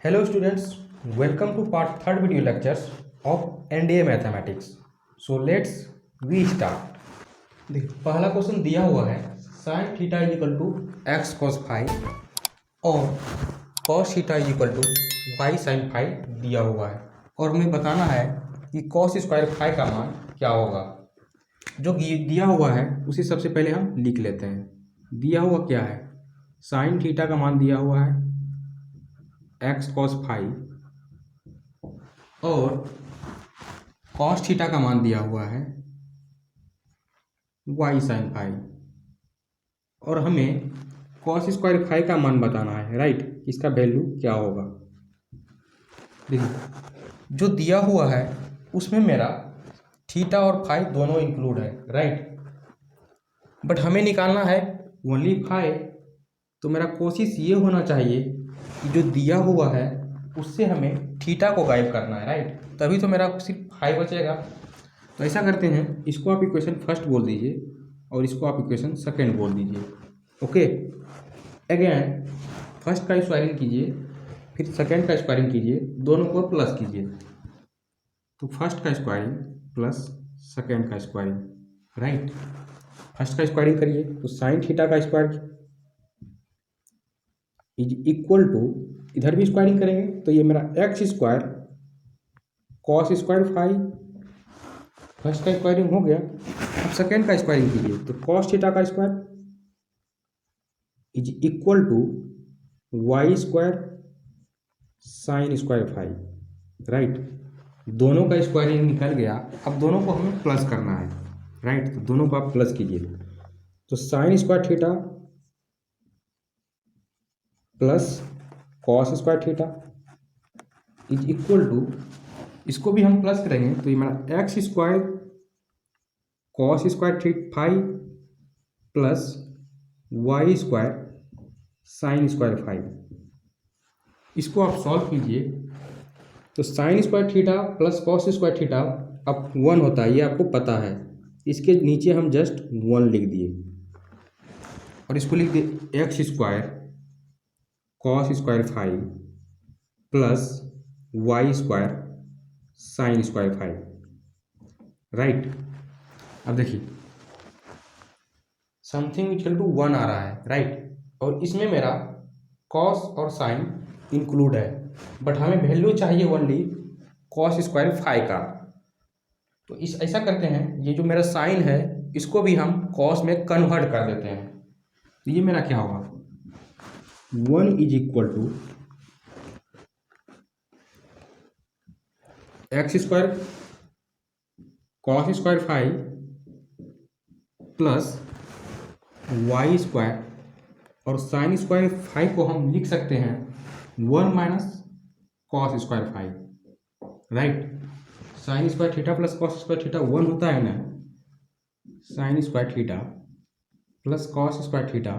Hello students, welcome to part third video lectures of NDA mathematics. So let's we start. देखिए पहला question दिया हुआ है sine theta is equal to X cos five और cos theta is equal to Y sine five दिया हुआ है और हमें बताना है कि कॉस स्क्वायर फाइव का मान क्या होगा। जो दिया हुआ है उसे सबसे पहले हम लिख लेते हैं। दिया हुआ क्या है, साइन थीटा का मान दिया हुआ है एक्स कॉस फाइव और कॉस थीटा का मान दिया हुआ है वाई साइन फाइव और हमें कॉस स्क्वायर फाइव का मान बताना है, राइट। इसका वैल्यू क्या होगा। देखिए जो दिया हुआ है उसमें मेरा थीटा और फाइव दोनों इंक्लूड है, राइट। बट हमें निकालना है ओनली फाइव, तो मेरा कोशिश ये होना चाहिए कि जो दिया हुआ है उससे हमें थीटा को गायब करना है, राइट। तभी तो मेरा सिर्फ फाइव बचेगा। तो ऐसा करते हैं, इसको आप इक्वेशन फर्स्ट बोल दीजिए और इसको आप इक्वेशन सेकेंड बोल दीजिए। ओके, अगेन फर्स्ट का स्क्वायरिंग कीजिए, फिर सेकेंड का स्क्वायरिंग कीजिए, दोनों को प्लस कीजिए। तो फर्स्ट का स्क्वायरिंग प्लस सेकेंड का स्क्वायरिंग, राइट। फर्स्ट का स्क्वायरिंग करिए तो साइन थीटा का स्क्वायर इज इक्वल टू, इधर भी स्क्वायरिंग करेंगे तो ये मेरा X square cos square five, first का स्क्वायरिंग हो गया। अब सेकेंड का स्क्वायरिंग कीजिए तो कॉस थीटा का square is equal to Y square sine square five, right. दोनों का स्क्वायरिंग निकल गया। अब दोनों को हमें प्लस करना है, राइट। तो दोनों को आप प्लस कीजिए तो sine square theta plus cos square theta is equal to, इसको भी हम प्लस करेंगे तो ये मेरा X square cos square five plus Y square sine square five. इसको आप सॉल्व कीजिए तो sine square theta plus cos square theta अब 1 होता है, ये आपको पता है। इसके नीचे हम जस्ट 1 लिख दिए और इसको लिख दिए X square cos square five plus Y square sine square five, right. अब देखिए समथिंग इक्वल टू 1 आ रहा है, राइट। और इसमें मेरा कॉस और साइन इंक्लूड है, बट हमें वैल्यू चाहिए ओनली कॉस स्क्वायर फाइव का। तो इस ऐसा करते हैं, ये जो मेरा साइन है इसको भी हम कॉस में कन्वर्ट कर देते हैं। तो ये मेरा क्या होगा, 1 is equal to X square cos square five plus Y square और साइन स्क्वायर फाइव को हम लिख सकते हैं 1 minus cos square five, right. Sine square theta plus cos square theta 1 होता है ना, sine square theta plus cos square theta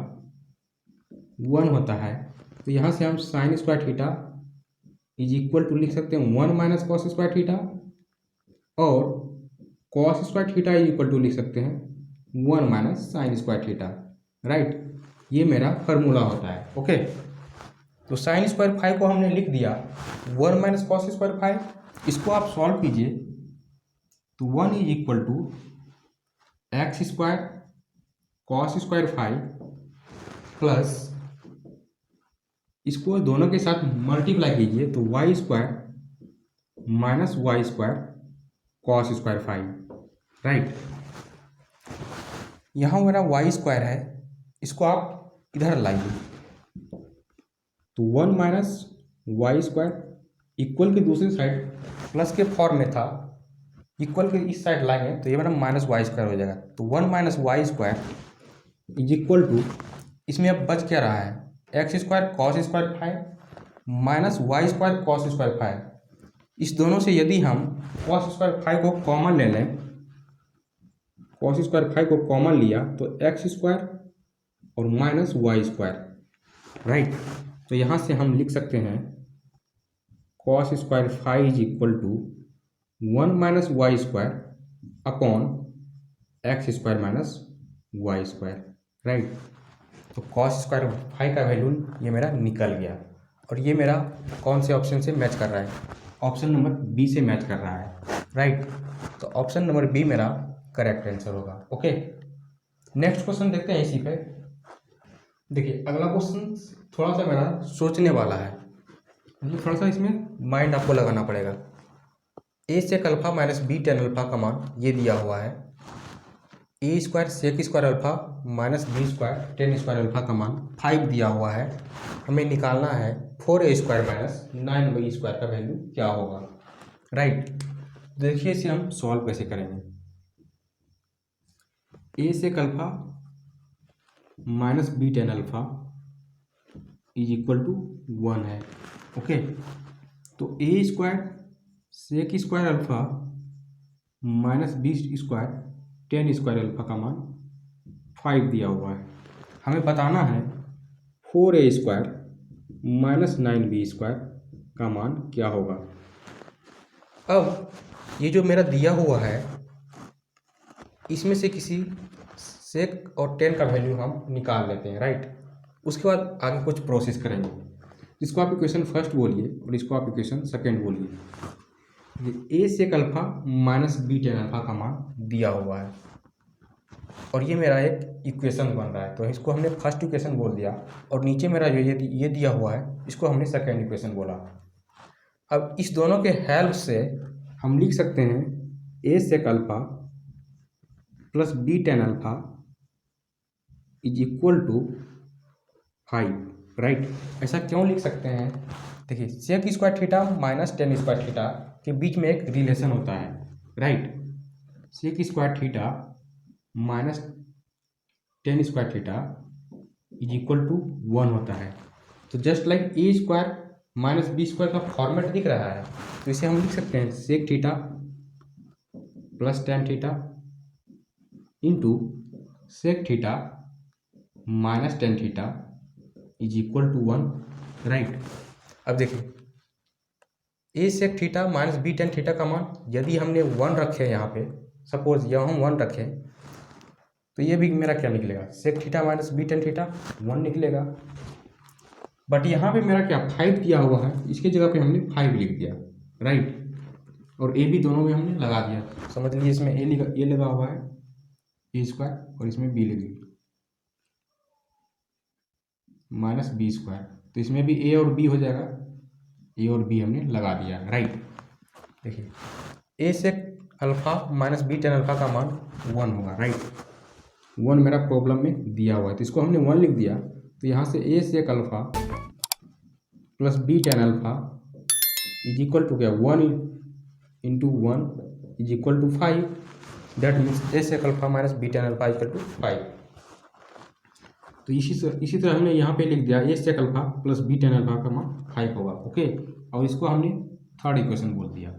1 होता है। तो यहाँ से हम sine square theta is equal to लिख सकते हैं 1 माइनस कॉस स्क्वायर थीटा और cos square theta is equal to लिख सकते हैं 1 minus sine square theta, right. ये मेरा फॉर्मूला होता है। ओके, तो साइन स्क्वायर फाइव को हमने लिख दिया 1 माइनस कॉस स्क्वायर फाइव। इसको आप सॉल्व कीजिए तो 1 is equal to X square cos square five plus, इसको दोनों के साथ मल्टीप्लाई कीजिए तो Y square minus Y square cos square five, right. यहाँ मेरा वाई स्क्वायर है, इसको आप इधर लाइए तो 1 माइनस वाई स्क्वायर इक्वल की दूसरी साइड प्लस के फॉर्म में था, इक्वल के इस साइड लाएंगे तो ये मेरा माइनस वाई स्क्वायर हो जाएगा। तो 1 minus Y square is equal to, इसमें अब बच क्या रहा है, X square cos square five minus Y square cos square five. इस दोनों से यदि हम कॉस स्क्वायर फाइव को कॉमन ले लें, कॉस स्क्वायर फाइव को कॉमन लिया तो एक्स स्क्वायर और माइनस वाई स्क्वायर, राइट। तो यहाँ से हम लिख सकते हैं cos square five is equal to 1 minus Y square upon X square minus Y square, right. तो कॉस स्क्वायर फाइव का वैल्यू ये मेरा निकल गया। और ये मेरा कौन से ऑप्शन से मैच कर रहा है, ऑप्शन नंबर बी से मैच कर रहा है, राइट। तो ऑप्शन नंबर बी मेरा करेक्ट आंसर होगा। ओके, नेक्स्ट क्वेश्चन देखते हैं इसी पे। देखिए अगला क्वेश्चन थोड़ा सा मेरा सोचने वाला है, मतलब थोड़ा सा इसमें माइंड आपको लगाना पड़ेगा। A sec alpha minus B tan alpha का मान ये दिया हुआ है, A square sec square alpha minus B square tan square alpha का मान 5 दिया हुआ है। हमें निकालना है 4a square minus 9b square का वैल्यू क्या होगा, राइट। देखिए इसे हम सॉल्व कैसे करेंगे। A sec alpha minus B tan alpha is equal to 1 है। ओके, तो A square sec square alpha minus B square tan square alpha का मान 5 दिया हुआ है। हमें बताना है 4a square minus 9b square का मान क्या होगा। अब ये जो मेरा दिया हुआ है इसमें से किसी सेक और टेन का वैल्यू हम निकाल लेते हैं, राइट। उसके बाद आगे कुछ प्रोसेस करेंगे। इसको आप इक्वेशन फर्स्ट बोलिए और इसको आप इक्वेशन सेकेंड बोलिए। A sec alpha minus B tan alpha का मान दिया हुआ है और ये मेरा एक इक्वेशन बन रहा है, तो इसको हमने फर्स्ट इक्वेशन बोल दिया। और नीचे मेरा जो ये दिया हुआ है इसको हमने सेकेंड इक्वेशन बोला। अब इस दोनों के हेल्प से हम लिख सकते हैं A sec alpha plus B tan alpha is equal to 5, right. ऐसा क्यों लिख सकते हैं, देखिए sec square theta minus tan square theta के बीच में एक रिलेशन होता है, right. Sec square theta minus tan square theta is equal to 1 होता है। तो just like A square minus B square का फॉर्मेट दिख रहा है, तो इसे हम लिख सकते हैं sec theta plus tan theta into sec theta minus tan theta is equal to 1, right. अब देखिए A sec theta minus B tan theta का मान यदि हमने 1 रखे यहाँ पे, सपोज यहाँ हम 1 रखें, तो ये भी मेरा क्या निकलेगा, sec theta minus B tan theta 1 निकलेगा। बट यहाँ पे मेरा क्या 5 दिया हुआ है, इसकी जगह पे हमने 5 लिख दिया, राइट। और ए भी दोनों में हमने लगा दिया, समझ लीजिए इसमें ए लगा हुआ है ए स्क्वायर और इसमें बी लगी माइनस बी स्क्वायर, तो इसमें भी ए और बी हो जाएगा, ए और बी हमने लगा दिया, राइट। देखिए A sec alpha minus B tan alpha का मान 1 होगा, राइट। 1 मेरा प्रॉब्लम में दिया हुआ है, तो इसको हमने 1 लिख दिया। तो यहाँ से A sec alpha plus B tan alpha is equal to क्या 1 into 1 is equal to 5। That means A sec alpha minus B tan alpha equal to 5। तो इसी तरह हमने यहाँ पे लिख दिया A sec alpha plus B tan alpha का मान 5 होगा। ओके, और इसको हमने थर्ड इक्वेशन बोल दिया।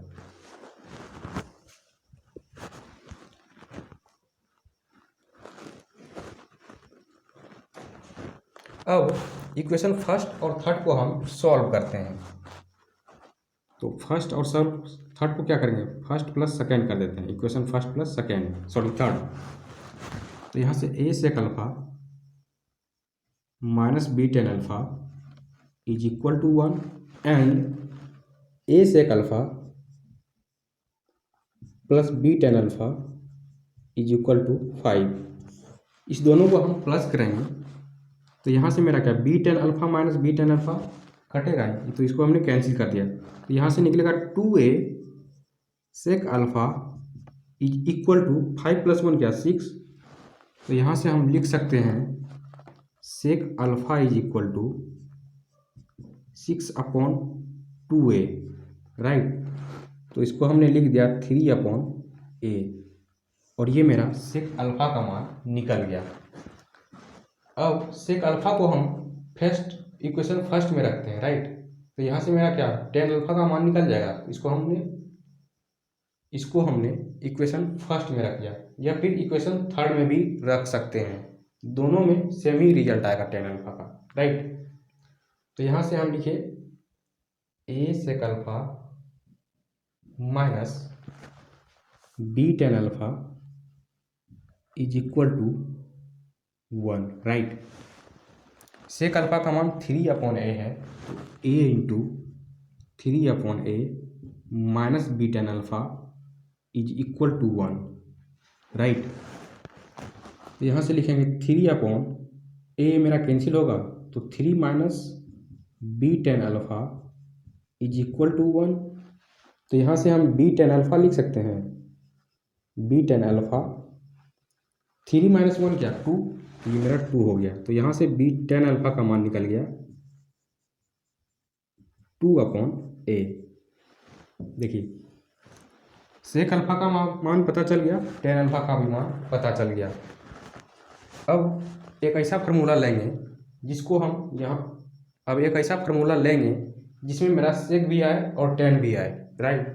अब इक्वेशन फर्स्ट और थर्ड को हम सॉल्व करते हैं। तो फर्स्ट और थर्ड को क्या करेंगे, फर्स्ट प्लस सेकेंड कर देते हैं, equation first plus second sorry third. तो यहाँ से A sec alpha minus B tan alpha is equal to 1 and A sec alpha plus B tan alpha is equal to 5। इस दोनों को हम प्लस करेंगे तो यहाँ से मेरा क्या B tan alpha minus B tan alpha कटेगा, तो इसको हमने कैंसिल कर दिया। तो यहाँ से निकलेगा 2a sec alpha is equal to 5 plus 1 क्या 6। तो यहाँ से हम लिख सकते हैं sec alpha is equal to 6/2a, right. तो इसको हमने लिख दिया 3/a और ये मेरा सेक अल्फा का मान निकल गया। अब सेक अल्फा को हम फर्स्ट इक्वेशन फर्स्ट में रखते हैं, राइट। तो यहाँ से मेरा क्या टेन अल्फा का मान निकल जाएगा। इसको हमने इक्वेशन फर्स्ट में रख दिया, या फिर इक्वेशन थर्ड में भी रख सकते हैं, दोनों में सेम ही रिजल्ट आएगा टेन अल्फा का, राइट। तो यहाँ से हम लिखे A sec alpha minus B tan alpha is equal to 1, right. Sec alpha का मान 3/a है, तो a into 3/a minus B tan alpha is equal to 1, right. यहाँ से लिखेंगे 3/a मेरा कैंसिल होगा, तो 3 minus B tan alpha is equal to 1। तो यहाँ से हम बी टेन अल्फा लिख सकते हैं, बी टेन अल्फा 3 माइनस 1 क्या 2, ये मेरा 2 हो गया। तो यहाँ से बी टेन अल्फा का मान निकल गया 2/a। देखिए सेक अल्फा का मान पता चल गया, टेन अल्फा का भी मान पता चल गया। अब एक ऐसा फार्मूला लेंगे जिसको हम यहाँ, अब एक ऐसा फार्मूला लेंगे जिसमें मेरा सेक भी आए और टेन भी आए, राइट।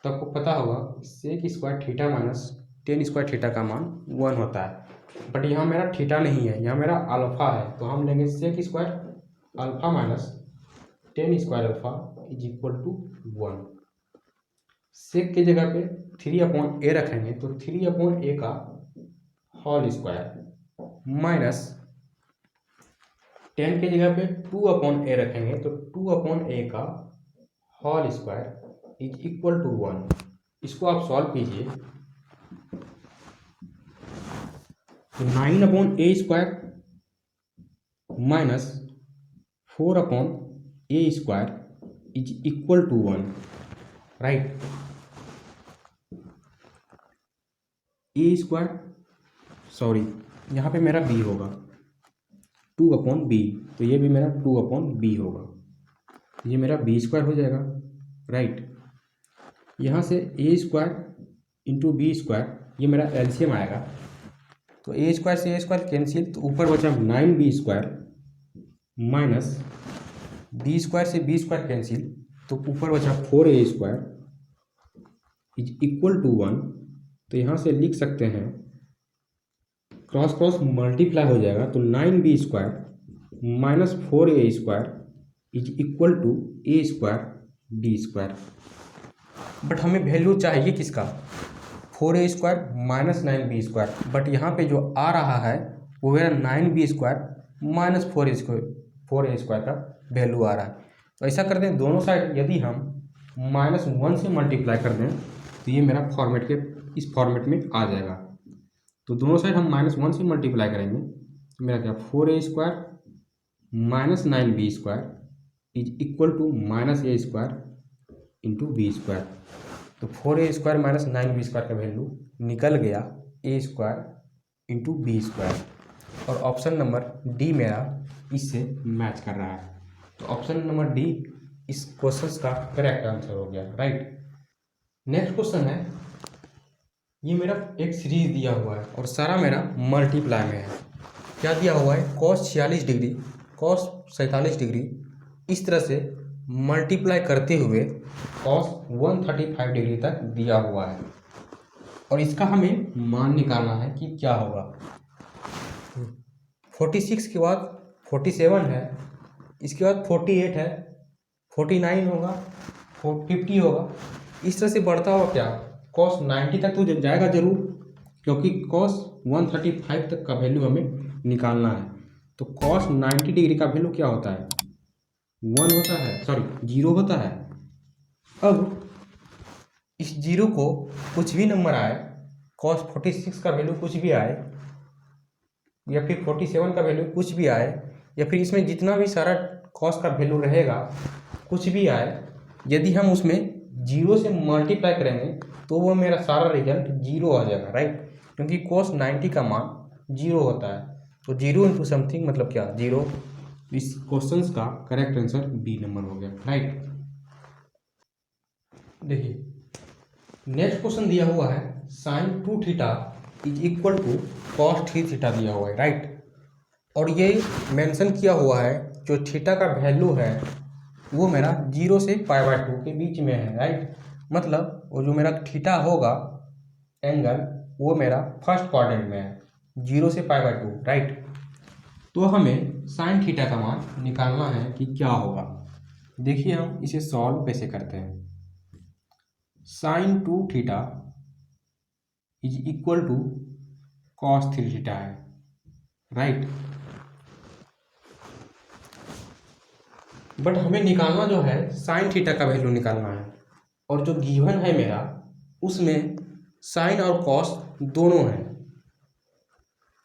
तो आपको पता होगा sec square theta minus tan square theta का मान 1 होता है, बट यहाँ मेरा थीटा नहीं है, यहाँ मेरा अल्फा है। तो हम लेंगे sec square alpha minus tan square alpha is equal to 1। Sec की जगह पे 3/a रखेंगे, तो 3/a का होल स्क्वायर माइनस 10 की जगह पे 2/a रखेंगे, तो 2/a का whole square is equal to 1। इसको आप सॉल्व कीजिए, तो 9/a square minus 4/a square is equal to 1, right. a square, sorry यहाँ पे मेरा b होगा 2/b, तो ये भी मेरा 2/b होगा, ये मेरा b स्क्वायर हो जाएगा, राइट। यहाँ से a square into B square, ये मेरा एलसीएम आएगा, तो a स्क्वायर से a स्क्वायर कैंसिल, तो ऊपर बचा 9b square minus b square से b स्क्वायर कैंसिल, तो ऊपर बचा 4a square is equal to 1। तो यहाँ से लिख सकते हैं, क्रॉस क्रॉस मल्टीप्लाई हो जाएगा, तो 9b square minus 4a square is equal to a square b square. But हमें वैल्यू चाहिए किसका, 4a square minus 9b square, but यहाँ पे जो आ रहा है वो मेरा 9b square minus 4a square का वैल्यू आ रहा है। तो ऐसा करते हैं, दोनों साइड यदि हम -1 से मल्टीप्लाई कर दें तो ये मेरा फॉर्मेट के इस फॉर्मेट में आ जाएगा। तो दोनों साइड हम -1 से मल्टीप्लाई करेंगे, तो मेरा क्या 4a square minus 9b square is equal to minus a square into b square. तो 4a square minus 9b square का वैल्यू निकल गया a square into B square, और ऑप्शन नंबर डी मेरा इससे मैच कर रहा है। तो ऑप्शन नंबर डी इस क्वेश्चन का करेक्ट आंसर हो गया, राइट। नेक्स्ट क्वेश्चन है, ये मेरा एक सीरीज दिया हुआ है और सारा मेरा मल्टीप्लाई में है। क्या दिया हुआ है, cos 46 डिग्री cos 47 डिग्री इस तरह से मल्टीप्लाई करते हुए cos 135 डिग्री तक दिया हुआ है, और इसका हमें मान निकालना है कि क्या होगा। 46 के बाद 47 है, इसके बाद 48 है, 49 होगा, 50 होगा, इस तरह से बढ़ता हुआ क्या cos 90 तक तो जाएगा जरूर, क्योंकि cos 135 तक का वैल्यू हमें निकालना है। तो cos 90 डिग्री का वैल्यू क्या होता है, 1 होता है, सॉरी 0 होता है। अब इस 0 को कुछ भी नंबर आए, cos 46 का वैल्यू कुछ भी आए, या फिर 47 का वैल्यू कुछ भी आए, या फिर इसमें जितना भी सारा cos का वैल्यू रहेगा कुछ भी आए, यदि हम उसमें 0 से मल्टीप्लाई करेंगे तो वो मेरा सारा रिजल्ट 0 आ जाएगा, राइट। क्योंकि cos 90 का मान 0 होता है, तो 0 इंटू समथिंग मतलब क्या 0। इस क्वेश्चन का करेक्ट आंसर बी नंबर हो गया, राइट। देखिए नेक्स्ट क्वेश्चन दिया हुआ है sin 2 theta is equal to cos 3 theta दिया हुआ है, राइट। और ये मेंशन किया हुआ है जो थीटा का वैल्यू है वो मेरा 0 से π/2 के बीच में है, राइट। मतलब वो जो मेरा थीटा होगा एंगल वो मेरा फर्स्ट क्वाड्रेंट में है, 0 से π/2, राइट। तो हमें साइन थीटा का मान निकालना है कि क्या होगा। देखिए हम इसे सॉल्व कैसे करते हैं। Sine 2 theta is equal to cos 3 theta है, राइट। बट हमें निकालना जो है साइन थीटा का वैल्यू निकालना है, और जो गिवन है मेरा उसमें साइन और कॉस दोनों हैं।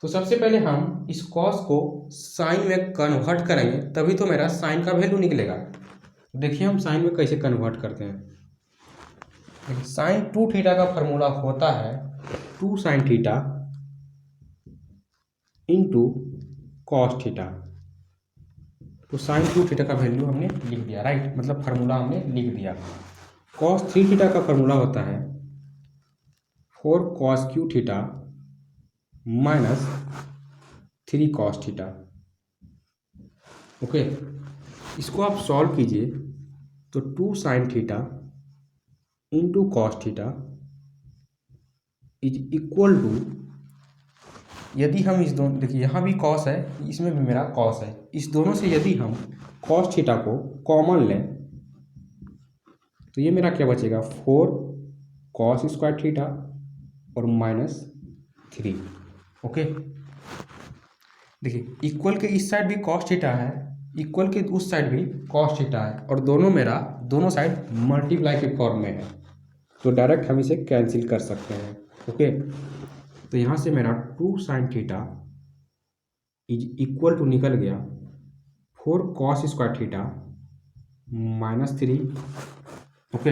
तो सबसे पहले हम इस कॉस को साइन में कन्वर्ट करेंगे, तभी तो मेरा साइन का वैल्यू निकलेगा। देखिए हम साइन में कैसे कन्वर्ट करते हैं। देखिए साइन 2 थीटा का फॉर्मूला होता है 2 sine theta into cos theta. तो साइन 2 थीटा का वैल्यू हमने लिख दिया, राइट, मतलब फार्मूला हमने लिख दिया। कॉस 3 थीटा का फार्मूला होता है 4 cos cube theta minus 3 cos theta. Okay, इसको आप सॉल्व कीजिए तो 2 sine theta into cos theta is equal to, यदि हम इस दोनों, देखिए यहाँ भी कॉस है, इसमें भी मेरा कॉस है, इस दोनों से यदि हम कॉस थीटा को कॉमन लें तो ये मेरा क्या बचेगा 4 कॉस स्क्वायर थीटा और माइनस 3। ओके, देखिए इक्वल के इस साइड भी कॉस थीटा है, इक्वल के उस साइड भी कॉस थीटा है, और दोनों मेरा दोनों साइड मल्टीप्लाई के फॉर्म में है, तो डायरेक्ट हम इसे कैंसिल कर सकते हैं। ओके, तो यहाँ से मेरा 2 sine theta is equal to निकल गया 4 cos square theta minus 3। Okay,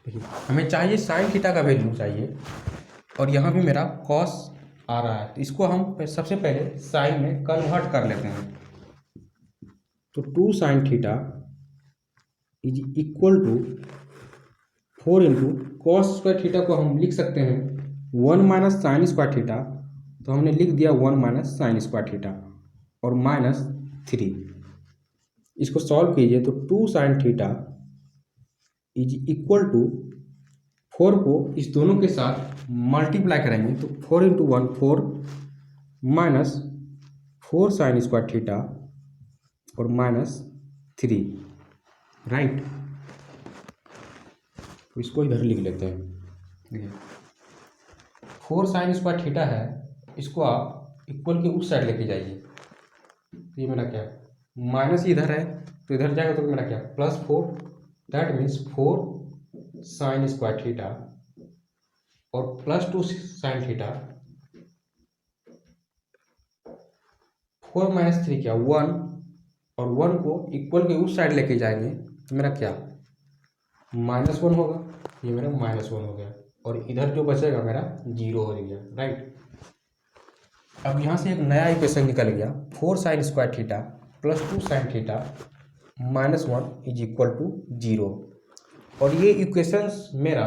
देखिए हमें चाहिए साइन थीटा का वैल्यू चाहिए, और यहाँ भी मेरा कॉस आ रहा है, तो इसको हम सबसे पहले साइन में कन्वर्ट कर लेते हैं। तो 2 sine theta is equal to 4 into cos square theta को हम लिख सकते हैं 1 माइनस साइन स्क्वायर थीटा, तो हमने लिख दिया 1 माइनस साइन स्क्वायर थीटा और माइनस 3। इसको सॉल्व कीजिए तो 2 sine theta is equal to 4 को इस दोनों के साथ मल्टीप्लाई करेंगे तो 4 into 1 4 minus 4 sine square theta और माइनस 3, राइट। तो इसको इधर लिख लेते हैं। देखिए 4 साइन स्क्वायर थीटा है, इसको आप इक्वल के उस साइड लेके जाइए, तो ये मेरा क्या माइनस इधर है, तो इधर जाएगा तो मेरा क्या +4, that means 4 sine square theta और +2 साइन थीटा, 4 माइनस 3 क्या 1, और 1 को इक्वल के उस साइड लेके जाएंगे तो मेरा क्या -1 होगा, ये मेरा -1 हो गया, और इधर जो बचेगा मेरा 0 हो गया, राइट। अब यहाँ से एक नया इक्वेशन निकल गया 4 sine square theta +2 sine theta -1 is equal to 0, और ये इक्वेशंस मेरा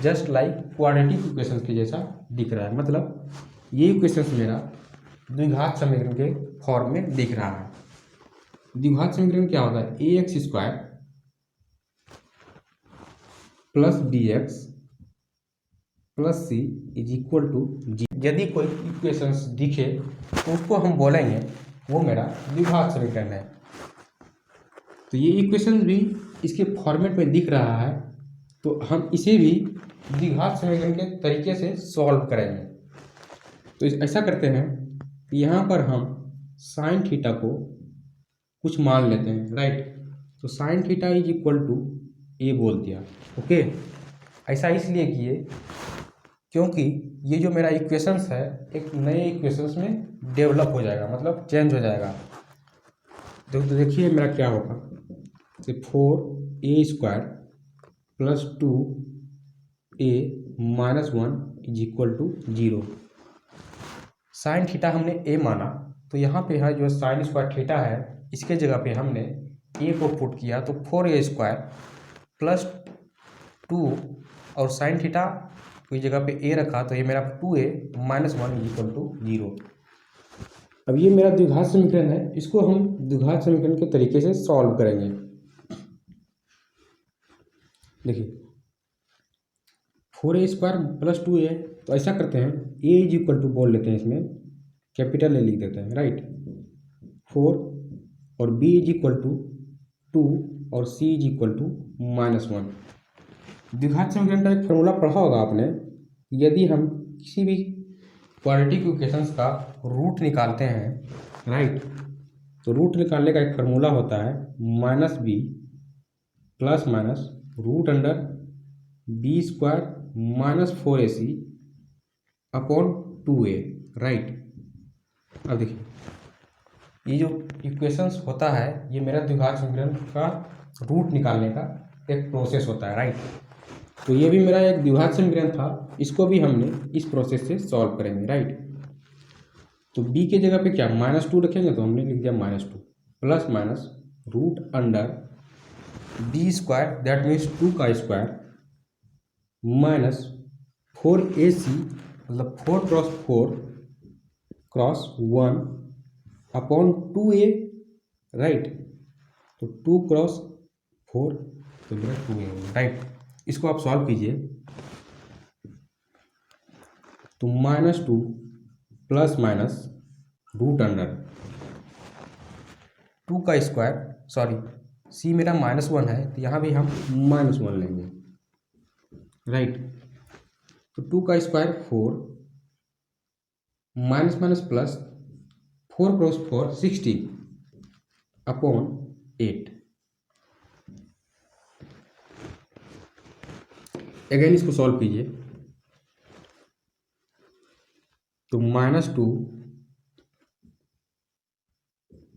जस्ट लाइक क्वाड्रेटिक इक्वेशंस के जैसा दिख रहा है, मतलब ये इक्वेशंस मेरा द्विघात समीकरण के फॉर्म में दिख रहा है। द्विघात समीकरण क्या होता है ax² plus bx plus c is equal to जी। यदि कोई इक्वेशंस दिखे तो उसको हम बोलेंगे वो मेरा द्विघात समीकरण है। तो ये इक्वेशन भी इसके फॉर्मेट में दिख रहा है, तो हम इसे भी द्विघात समीकरण के तरीके से सॉल्व करेंगे। तो ऐसा करते हैं कि यहाँ पर हम साइन थीटा को कुछ मान लेते हैं, राइट। तो sine theta is equal to A बोल दिया। ओके, ऐसा इसलिए किए क्योंकि ये जो मेरा इक्वेशंस है एक नए इक्वेशंस में डेवलप हो जाएगा, मतलब चेंज हो जाएगा। तो देखिए मेरा क्या होगा, तो 4a² plus 2a minus 1 is equal to 0। Sine theta हमने a माना, तो यहाँ पे है जो साइन स्क्वायर थीटा है इसके जगह पे हमने a को पुट किया, तो 4a² प्लस 2 और साइन थीटा की जगह पे a रखा, तो ये मेरा 2a minus 1 is equal to 0। अब ये मेरा द्विघात समीकरण है, इसको हम द्विघात समीकरण के तरीके से सॉल्व करेंगे। देखिए 4a² प्लस 2a, तो ऐसा करते हैं a इज इक्वल टू बोल लेते हैं, इसमें कैपिटल A लिख देते हैं, राइट। 4 और b इज इक्वल टू 2 और c इज इक्वल टू -1। द्विघात समीकरण का एक फॉर्मूला पढ़ा होगा आपने, यदि हम किसी भी क्वाड्रेटिक इक्वेशंस का रूट निकालते हैं, राइट, तो रूट निकालने का एक फार्मूला होता है -b plus minus root under b square -4ac upon 2a, right. अब देखिए ये जो इक्वेशंस होता है ये मेरा द्विघात समीकरण का रूट निकालने का एक प्रोसेस होता है, राइट। तो ये भी मेरा एक द्विघात समीकरण था, इसको भी हमने इस प्रोसेस से सॉल्व करेंगे, राइट। तो b के जगह पे क्या -2 रखेंगे, तो हमने लिख दिया -2 plus minus root under b square that means 2 का स्क्वायर माइनस 4ac मतलब 4 cross 4 cross 1 upon 2a, right. तो 2 क्रॉस 4 तो मेरा 2a होगा, राइट। इसको आप सॉल्व कीजिए तो -2 प्लस माइनस रूट अंडर 2 का स्क्वायर, सॉरी c मेरा -1 है तो यहाँ भी हम -1 लेंगे, राइट। तो 2 का square 4 minus minus plus 4 cross 4 60 upon 8। Again इसको सॉल्व कीजिए तो -2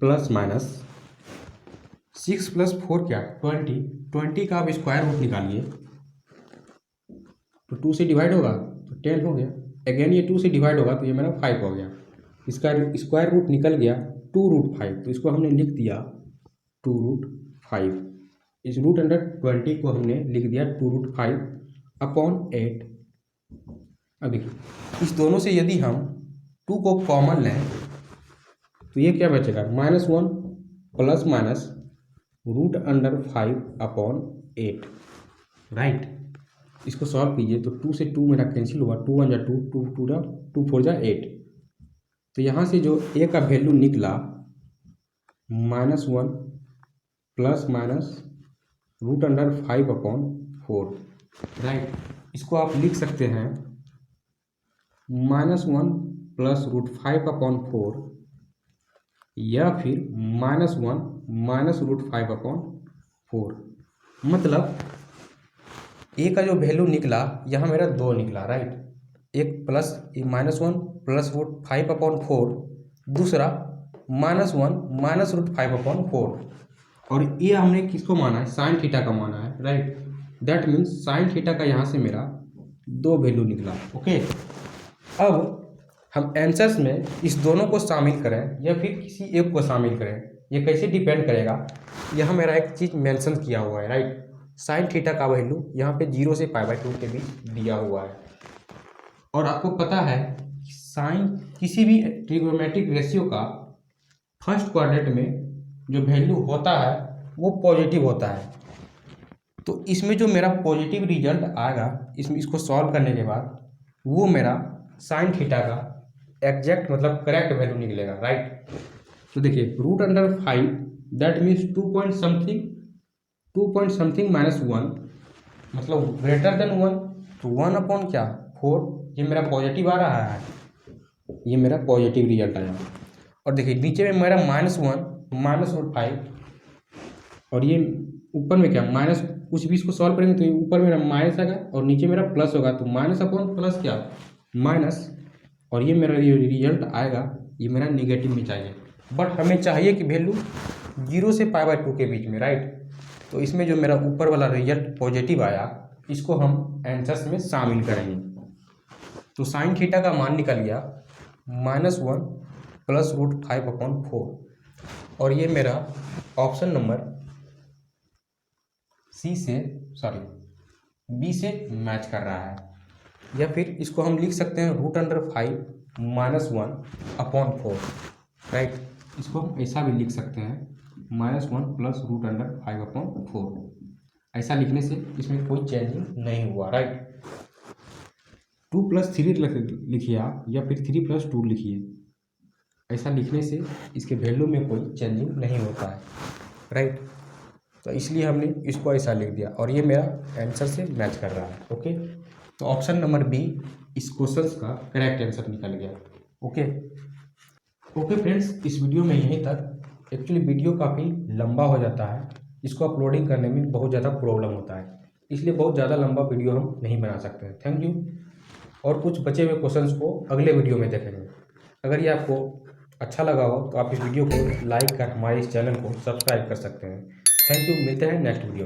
प्लस माइनस 6 प्लस 4 क्या 20 का आप स्क्वायर रूट निकालिए तो 2 से डिवाइड होगा तो 10 हो गया। अगेन ये 2 से डिवाइड होगा तो ये मेरा 5 हो गया। इसका स्क्वायर रूट निकल गया 2√5, तो इसको हमने लिख दिया 2√5। इस रूट अंडर 20 को हमने लिख दिया 2√5 अपॉन 8। अब देखिए इस दोनों से यदि हम 2 को कॉमन लें तो ये क्या बचेगा -1 plus minus root under 5 upon 8, right. इसको सॉल्व कीजिए तो 2 से 2 मेरा कैंसिल हुआ, 2 1 जा 2, 2 2 जा 2 4 जा 8। तो यहाँ से जो a का वैल्यू निकला -1 plus minus root under 5 upon 4, right. इसको आप लिख सकते हैं -1 प्लस रूट 5 अपॉन 4 या फिर -1 माइनस रूट 5 अपॉन 4। मतलब a का जो वैल्यू निकला यहाँ मेरा 2 निकला, राइट। एक प्लस -1 प्लस रूट 5 अपॉन 4, दूसरा -1 माइनस रूट 5 अपॉन 4। और ये हमने किसको माना है साइन थीटा का माना है, right. That means sign theta का यहाँ से मेरा 2 वैल्यू निकला, ओके। अब हम आंसर्स में इस दोनों को शामिल करें या फिर किसी एक को शामिल करें, ये कैसे डिपेंड करेगा, यहाँ मेरा एक चीज़ मेंशन किया हुआ है, राइट। साइन थीटा का वैल्यू यहाँ पे 0 से π/2 के बीच दिया हुआ है। और आपको पता है साइन किसी भी ट्रिग्नोमेट्रिक रेशियो का फर्स्ट क्वाड्रेंट में जो वैल्यू होता है वो पॉजिटिव होता है। तो इसमें जो मेरा पॉजिटिव रिजल्ट आएगा इसमें इसको सॉल्व करने के बाद वो मेरा साइन थीटा का एग्जैक्ट मतलब करेक्ट वैल्यू निकलेगा, राइट। तो देखिए root under 5 that means 2 point something minus 1 मतलब ग्रेटर देन 1, तो 1 अपॉन क्या 4, ये मेरा पॉजिटिव आ रहा है, ये मेरा पॉजिटिव रिजल्ट आया। और देखिए नीचे में मेरा -1 माइनस रूट 5 और ये ऊपर में क्या माइनस, कुछ भी इसको सॉल्व करेंगे तो ये ऊपर मेरा माइनस आएगा और नीचे मेरा प्लस होगा, तो माइनस अपॉन प्लस क्या माइनस, और ये मेरा रिजल्ट आएगा ये मेरा निगेटिव में चाहिए। बट हमें चाहिए कि वैल्यू 0 से π/2 के बीच में, राइट। तो इसमें जो मेरा ऊपर वाला रिजल्ट पॉजिटिव आया इसको हम आंसर्स में शामिल करेंगे। तो साइन थीटा का मान निकल गया -1 प्लस रूट 5 अपॉन 4 और ये मेरा ऑप्शन नंबर बी से मैच कर रहा है। या फिर इसको हम लिख सकते हैं रूट अंडर 5 -1 अपॉन 4, राइट। इसको हम ऐसा भी लिख सकते हैं -1 प्लस रूट अंडर 5 अपॉन 4। ऐसा लिखने से इसमें कोई चेंजिंग नहीं हुआ, राइट। 2 + 3 लिखिए आप या फिर 3 + 2 लिखिए, ऐसा लिखने से इसके वैल्यू में कोई चेंजिंग नहीं होता है, राइट। तो इसलिए हमने इसको ऐसा लिख दिया और ये मेरा आंसर से मैच कर रहा है, ओके। तो ऑप्शन नंबर बी इस क्वेश्चन का करेक्ट आंसर निकल गया, ओके। ओके फ्रेंड्स, इस वीडियो में यहीं तक। एक्चुअली वीडियो काफ़ी लंबा हो जाता है, इसको अपलोडिंग करने में बहुत ज़्यादा प्रॉब्लम होता है, इसलिए बहुत ज़्यादा लंबा वीडियो हम नहीं बना सकते हैं। Thank you. और कुछ बचे हुए क्वेश्चंस को अगले वीडियो में देखेंगे। अगर ये आपको अच्छा लगा हो तो आप इस वीडियो को लाइक कर हमारे इस चैनल को सब्सक्राइब कर सकते हैं। थैंक यू, मिलते हैं नेक्स्ट वीडियो में।